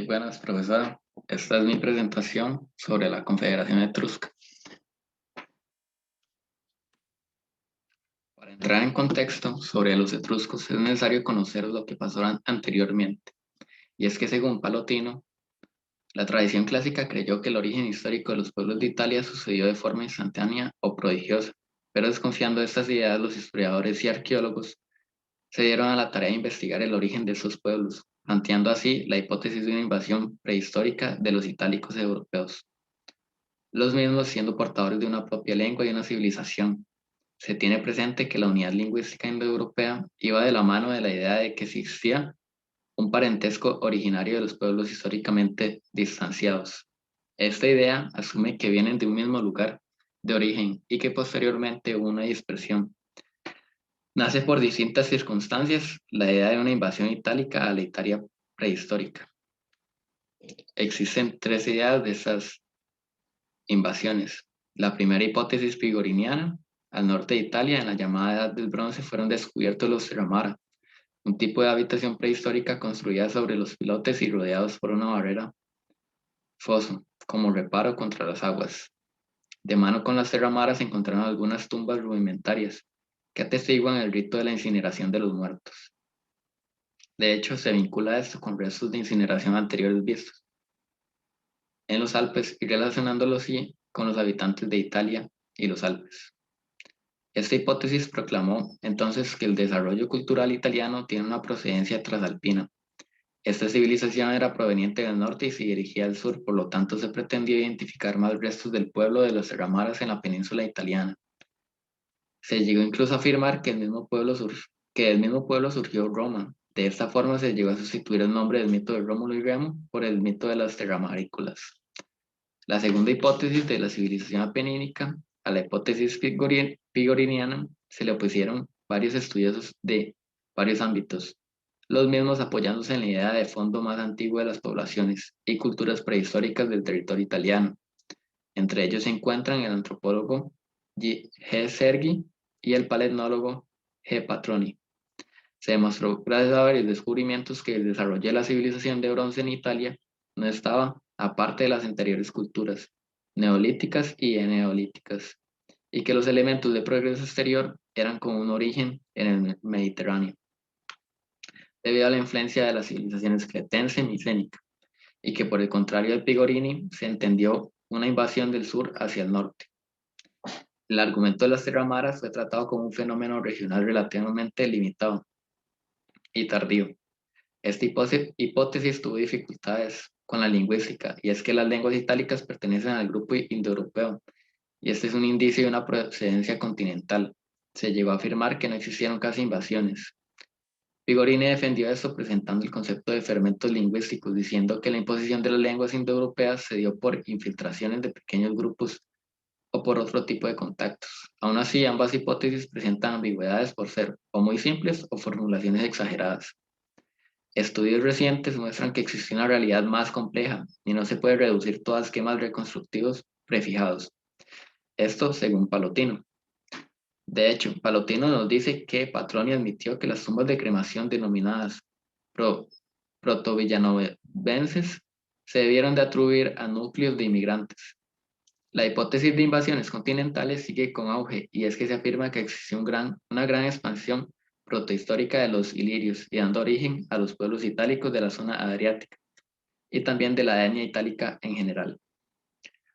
Muy buenas, profesora. Esta es mi presentación sobre la Confederación Etrusca. Para entrar en contexto sobre los etruscos es necesario conocer lo que pasó anteriormente. Y es que según Palotino, la tradición clásica creyó que el origen histórico de los pueblos de Italia sucedió de forma instantánea o prodigiosa, pero desconfiando de estas ideas, los historiadores y arqueólogos se dieron a la tarea de investigar el origen de esos pueblos, planteando así la hipótesis de una invasión prehistórica de los itálicos europeos, los mismos siendo portadores de una propia lengua y una civilización. Se tiene presente que la unidad lingüística indoeuropea iba de la mano de la idea de que existía un parentesco originario de los pueblos históricamente distanciados. Esta idea asume que vienen de un mismo lugar de origen y que posteriormente hubo una dispersión. Nace por distintas circunstancias la idea de una invasión itálica a la Italia prehistórica. Existen tres ideas de estas invasiones. La primera hipótesis pigoriniana: al norte de Italia, en la llamada Edad del Bronce, fueron descubiertos los Terramara, un tipo de habitación prehistórica construida sobre los pilotes y rodeados por una barrera foso, como reparo contra las aguas. De mano con las Terramara se encontraron algunas tumbas rudimentarias que atestiguan el rito de la incineración de los muertos. De hecho, se vincula esto con restos de incineración anteriores vistos en los Alpes y relacionándolo así con los habitantes de Italia y los Alpes. Esta hipótesis proclamó entonces que el desarrollo cultural italiano tiene una procedencia trasalpina. Esta civilización era proveniente del norte y se dirigía al sur, por lo tanto se pretendía identificar más restos del pueblo de los Terramaras en la península italiana. Se llegó incluso a afirmar que del mismo pueblo surgió Roma. De esta forma se llegó a sustituir el nombre del mito de Rómulo y Remo por el mito de las terramarícolas. La segunda hipótesis de la civilización apenínica, a la hipótesis pigoriniana, se le opusieron varios estudiosos de varios ámbitos, los mismos apoyándose en la idea de fondo más antigua de las poblaciones y culturas prehistóricas del territorio italiano. Entre ellos se encuentran el antropólogo G. Sergi y el paleontólogo G. Patroni. Se demostró gracias a varios descubrimientos que el desarrollo de la civilización de bronce en Italia no estaba aparte de las anteriores culturas neolíticas y eneolíticas, y que los elementos de progreso exterior eran con un origen en el Mediterráneo, debido a la influencia de las civilizaciones cretense y micénica, y que por el contrario del Pigorini se entendió una invasión del sur hacia el norte. El argumento de las terramaras fue tratado como un fenómeno regional relativamente limitado y tardío. Esta hipótesis tuvo dificultades con la lingüística, y es que las lenguas itálicas pertenecen al grupo indoeuropeo, y este es un indicio de una procedencia continental. Se llegó a afirmar que no existieron casi invasiones. Pigorini defendió esto presentando el concepto de fermentos lingüísticos, diciendo que la imposición de las lenguas indoeuropeas se dio por infiltraciones de pequeños grupos o por otro tipo de contactos. Aún así, ambas hipótesis presentan ambigüedades por ser o muy simples o formulaciones exageradas. Estudios recientes muestran que existe una realidad más compleja y no se puede reducir todo a esquemas reconstructivos prefijados. Esto según Palotino. De hecho, Palotino nos dice que Patroni admitió que las tumbas de cremación denominadas protovillanovenses se debieron de atribuir a núcleos de inmigrantes. La hipótesis de invasiones continentales sigue con auge, y es que se afirma que existió una gran expansión protohistórica de los ilirios y dando origen a los pueblos itálicos de la zona adriática y también de la etnia itálica en general.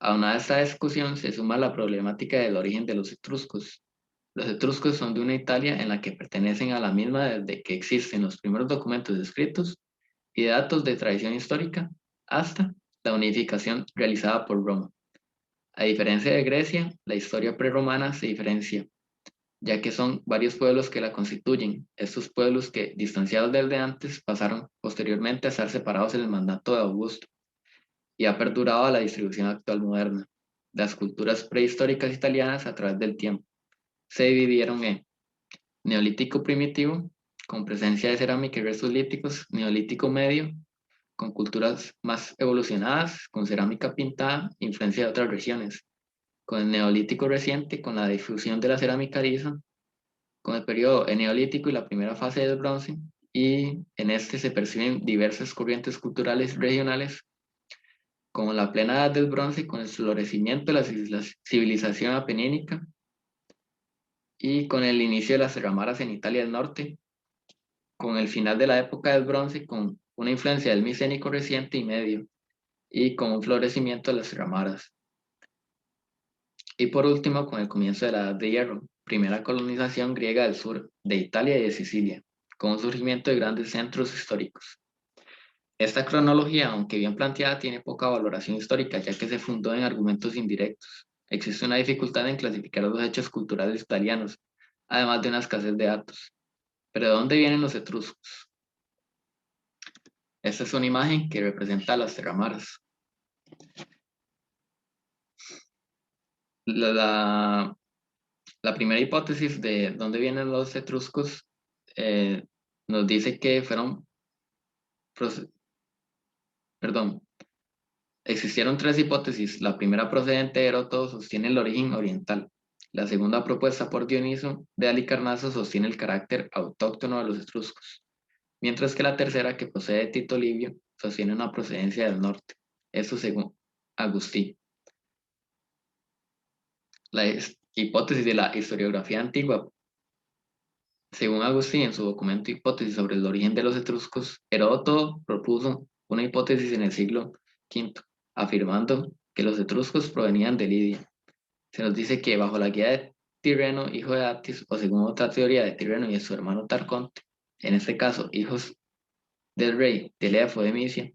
Aunada a esta discusión se suma la problemática del origen de los etruscos. Los etruscos son de una Italia en la que pertenecen a la misma desde que existen los primeros documentos escritos y datos de tradición histórica hasta la unificación realizada por Roma. A diferencia de Grecia, la historia prerromana se diferencia, ya que son varios pueblos que la constituyen. Estos pueblos que, distanciados desde antes, pasaron posteriormente a estar separados en el mandato de Augusto, y ha perdurado a la distribución actual moderna. Las culturas prehistóricas italianas a través del tiempo se dividieron en Neolítico primitivo, con presencia de cerámica y restos líticos; Neolítico medio, con culturas más evolucionadas, con cerámica pintada, influencia de otras regiones; con el Neolítico reciente, con la difusión de la cerámica lisa; con el periodo eneolítico y la primera fase del bronce; y en este se perciben diversas corrientes culturales regionales, como la plena edad del bronce con el florecimiento de la civilización apenínica y con el inicio de las terramaras en Italia del Norte, con el final de la época del bronce con una influencia del micénico reciente y medio y con un florecimiento de las terramaras. Y por último, con el comienzo de la Edad de Hierro, primera colonización griega del sur de Italia y de Sicilia, con un surgimiento de grandes centros históricos. Esta cronología, aunque bien planteada, tiene poca valoración histórica, ya que se fundó en argumentos indirectos. Existe una dificultad en clasificar los hechos culturales italianos, además de una escasez de datos. ¿Pero de dónde vienen los etruscos? Esta es una imagen que representa a las terramaras. La, la primera hipótesis de dónde vienen los etruscos eh, nos dice que perdón, existieron tres hipótesis. La primera procedente de Heródoto sostiene el origen oriental. La segunda propuesta por Dioniso de Halicarnaso sostiene el carácter autóctono de los etruscos, mientras que la tercera, que posee Tito Livio, sostiene una procedencia del norte. Eso según Agustín. La hipótesis de la historiografía antigua. Según Agustín, en su documento Hipótesis sobre el origen de los etruscos, Heródoto propuso una hipótesis en el siglo V, afirmando que los etruscos provenían de Lidia. Se nos dice que bajo la guía de Tirreno, hijo de Atis, o según otra teoría de Tirreno y de su hermano Tarconte, en este caso hijos del rey Telefo de Misia,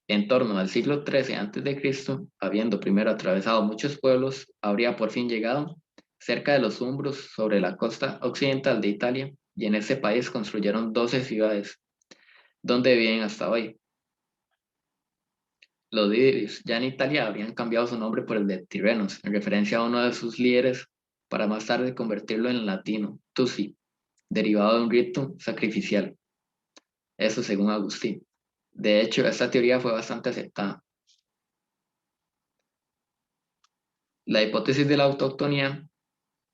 en torno al siglo XIII a.C., habiendo primero atravesado muchos pueblos, habría por fin llegado cerca de los Umbros, sobre la costa occidental de Italia, y en ese país construyeron 12 ciudades, donde viven hasta hoy. Los Lidirios, ya en Italia, habrían cambiado su nombre por el de Tirrenos, en referencia a uno de sus líderes, para más tarde convertirlo en latino, Tusi, derivado de un rito sacrificial. Eso según Agustín. De hecho, esta teoría fue bastante aceptada. La hipótesis de la autoctonía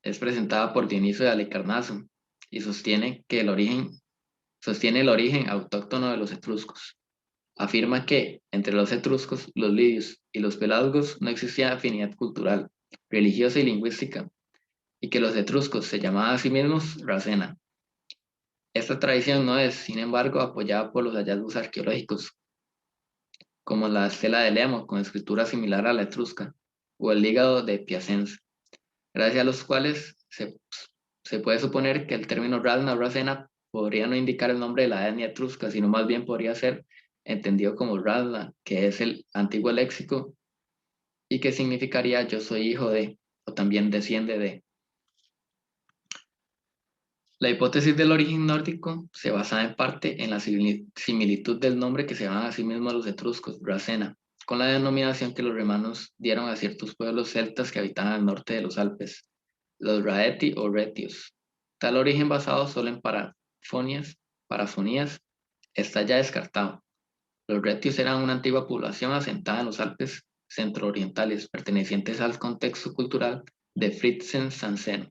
es presentada por Dioniso de Halicarnaso y sostiene el origen autóctono de los etruscos. Afirma que entre los etruscos, los lidios y los pelasgos no existía afinidad cultural, religiosa y lingüística, y que los etruscos se llamaban a sí mismos Racena. Esta tradición no es, sin embargo, apoyada por los hallazgos arqueológicos, como la estela de Lemo, con escritura similar a la etrusca, o el hígado de Piacenza, gracias a los cuales se puede suponer que el término Rasna o Racena podría no indicar el nombre de la etnia etrusca, sino más bien podría ser entendido como Rasna, que es el antiguo léxico y que significaría yo soy hijo de, o también desciende de. La hipótesis del origen nórdico se basa en parte en la similitud del nombre que se daban a sí mismos los etruscos, Racena, con la denominación que los romanos dieron a ciertos pueblos celtas que habitaban al norte de los Alpes, los Raeti o Retios. Tal origen basado solo en parafonías está ya descartado. Los Retios eran una antigua población asentada en los Alpes centro-orientales, pertenecientes al contexto cultural de Fritzen-Sanseno.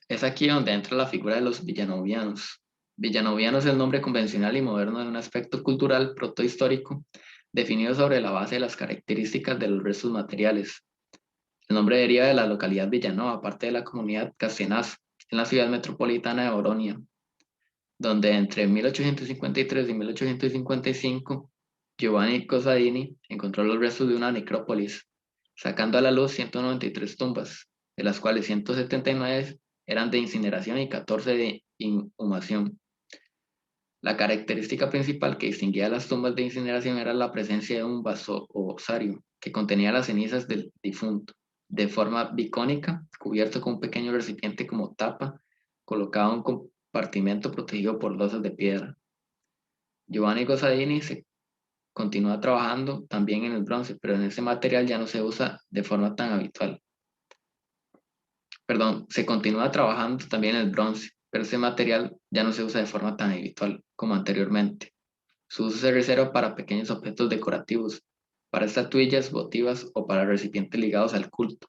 Es aquí donde entra la figura de los villanovianos. Villanoviano es el nombre convencional y moderno de un aspecto cultural protohistórico definido sobre la base de las características de los restos materiales. El nombre deriva de la localidad Villanova, parte de la comunidad Castenazo, en la ciudad metropolitana de Oronia, donde entre 1853 y 1855 Giovanni Cosadini encontró los restos de una necrópolis, sacando a la luz 193 tumbas, de las cuales 179 eran de incineración y 14 de inhumación. La característica principal que distinguía las tumbas de incineración era la presencia de un vaso o osario que contenía las cenizas del difunto, de forma bicónica, cubierto con un pequeño recipiente como tapa, colocado en un compartimento protegido por losas de piedra. Giovanni Cosadini se continúa trabajando también en el bronce, pero en ese material ya no se usa de forma tan habitual. Perdón, se continúa trabajando también en el bronce, pero ese material ya no se usa de forma tan habitual como anteriormente. Su uso se reserva para pequeños objetos decorativos, para estatuillas, votivas o para recipientes ligados al culto.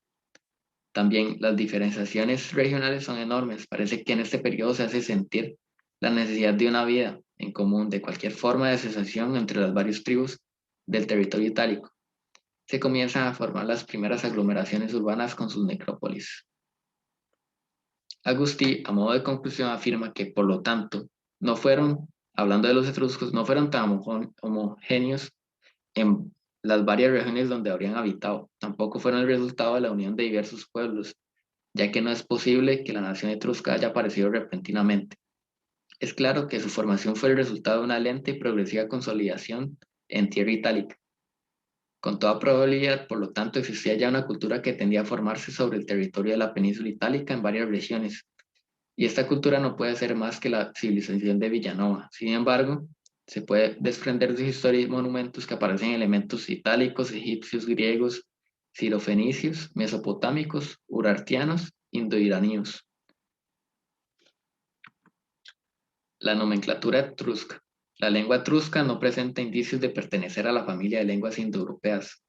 También las diferenciaciones regionales son enormes. Parece que en este periodo se hace sentir la necesidad de una vida en común, de cualquier forma de asociación entre las varias tribus del territorio itálico. Se comienzan a formar las primeras aglomeraciones urbanas con sus necrópolis. Agustí, a modo de conclusión, afirma que, por lo tanto, no fueron, hablando de los etruscos, no fueron tan homogéneos en las varias regiones donde habrían habitado. Tampoco fueron el resultado de la unión de diversos pueblos, ya que no es posible que la nación etrusca haya aparecido repentinamente. Es claro que su formación fue el resultado de una lenta y progresiva consolidación en tierra itálica. Con toda probabilidad, por lo tanto, existía ya una cultura que tendía a formarse sobre el territorio de la península itálica en varias regiones, y esta cultura no puede ser más que la civilización de Villanova. Sin embargo, se puede desprender de su historia y monumentos que aparecen elementos itálicos, egipcios, griegos, cirofenicios, mesopotámicos, urartianos, indoiranios. La nomenclatura etrusca. La lengua etrusca no presenta indicios de pertenecer a la familia de lenguas indoeuropeas.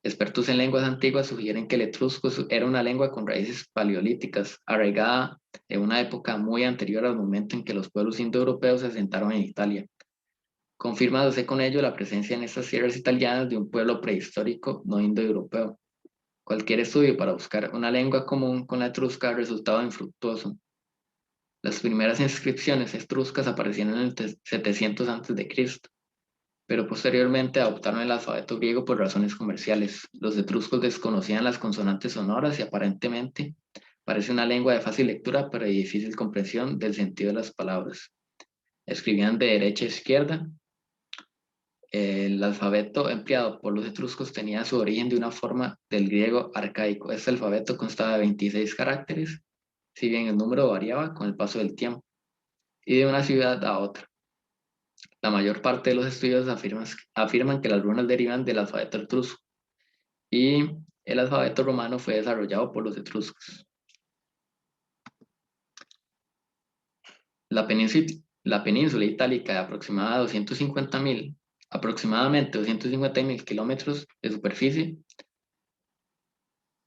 Expertos en lenguas antiguas sugieren que el etrusco era una lengua con raíces paleolíticas, arraigada en una época muy anterior al momento en que los pueblos indoeuropeos se asentaron en Italia, confirmándose con ello la presencia en estas tierras italianas de un pueblo prehistórico no indoeuropeo. Cualquier estudio para buscar una lengua común con la etrusca ha resultado infructuoso. Las primeras inscripciones etruscas aparecieron en el 700 a.C., pero posteriormente adoptaron el alfabeto griego por razones comerciales. Los etruscos desconocían las consonantes sonoras y aparentemente parece una lengua de fácil lectura, pero de difícil comprensión del sentido de las palabras. Escribían de derecha a izquierda. El alfabeto empleado por los etruscos tenía su origen de una forma del griego arcaico. Este alfabeto constaba de 26 caracteres, si bien el número variaba con el paso del tiempo, y de una ciudad a otra. La mayor parte de los estudios afirman que las runas derivan del alfabeto etrusco y el alfabeto romano fue desarrollado por los etruscos. La península, la península itálica de aproximadamente 250.000 kilómetros de superficie,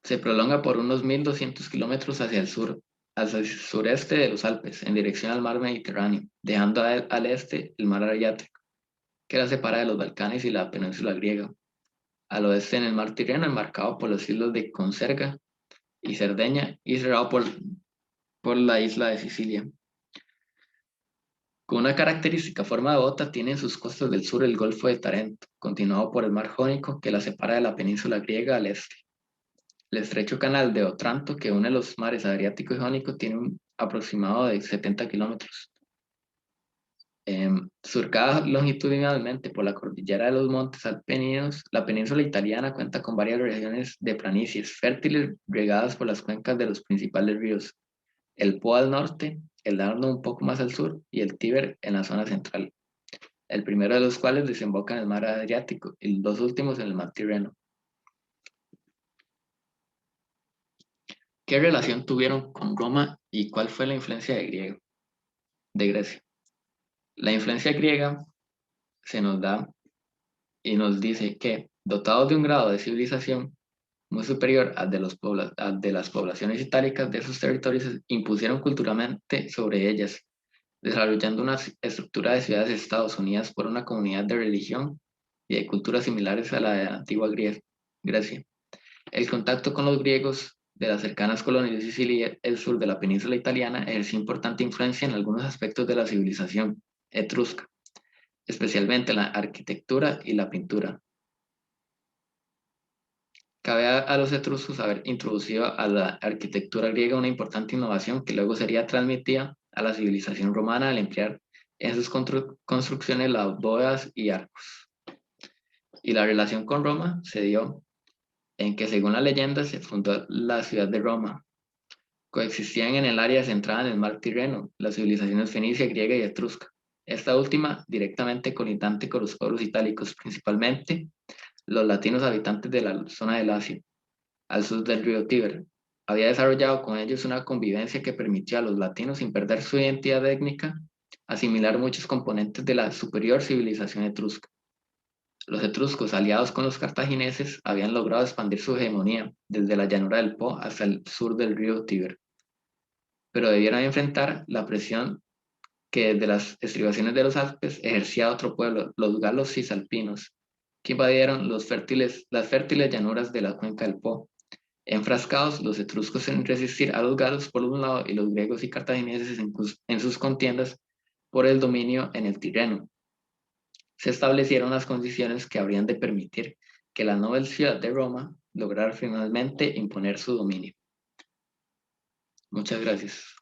se prolonga por unos 1.200 kilómetros hacia el sur, hacia el sureste de los Alpes, en dirección al mar Mediterráneo, dejando al este el mar Adriático, que la separa de los Balcanes y la península griega. Al oeste en el mar Tirreno, enmarcado por los islos de Conserga y Cerdeña, y cerrado por la isla de Sicilia. Con una característica forma de bota, tiene en sus costas del sur el Golfo de Tarento, continuado por el mar Jónico que la separa de la península griega al este. El estrecho canal de Otranto, que une los mares Adriático y Jónico, tiene un aproximado de 70 kilómetros. Surcada longitudinalmente por la cordillera de los Montes Apeninos, la península italiana cuenta con varias regiones de planicies fértiles regadas por las cuencas de los principales ríos, el Po al norte, el Arno un poco más al sur y el Tíber en la zona central, el primero de los cuales desemboca en el mar Adriático y los dos últimos en el mar Tirreno. ¿Qué relación tuvieron con Roma y cuál fue la influencia de Grecia? La influencia griega se nos da y nos dice que, dotados de un grado de civilización muy superior al de las poblaciones itálicas de esos territorios, impusieron culturalmente sobre ellas, desarrollando una estructura de ciudades-estados unidas por una comunidad de religión y de culturas similares a la de la antigua Grecia. El contacto con los griegos de las cercanas colonias de Sicilia, el sur de la península italiana, ejerció importante influencia en algunos aspectos de la civilización etrusca, especialmente en la arquitectura y la pintura. Cabe a los etruscos haber introducido a la arquitectura griega una importante innovación que luego sería transmitida a la civilización romana al emplear en sus construcciones las bóvedas y arcos. Y la relación con Roma se dio en que, según la leyenda, se fundó la ciudad de Roma. Coexistían en el área centrada en el mar Tirreno las civilizaciones fenicia, griega y etrusca. Esta última directamente colindante con los pueblos itálicos, principalmente los latinos habitantes de la zona del Asia, al sur del río Tíber. Había desarrollado con ellos una convivencia que permitió a los latinos, sin perder su identidad étnica, asimilar muchos componentes de la superior civilización etrusca. Los etruscos, aliados con los cartagineses, habían logrado expandir su hegemonía desde la llanura del Po hasta el sur del río Tíber, pero debieron enfrentar la presión que desde las estribaciones de los Alpes ejercía otro pueblo, los galos cisalpinos, que invadieron las fértiles llanuras de la cuenca del Po. Enfrascados, los etruscos en resistir a los galos por un lado y los griegos y cartagineses en sus contiendas por el dominio en el Tirreno. Se establecieron las condiciones que habrían de permitir que la noble ciudad de Roma lograra finalmente imponer su dominio. Muchas gracias.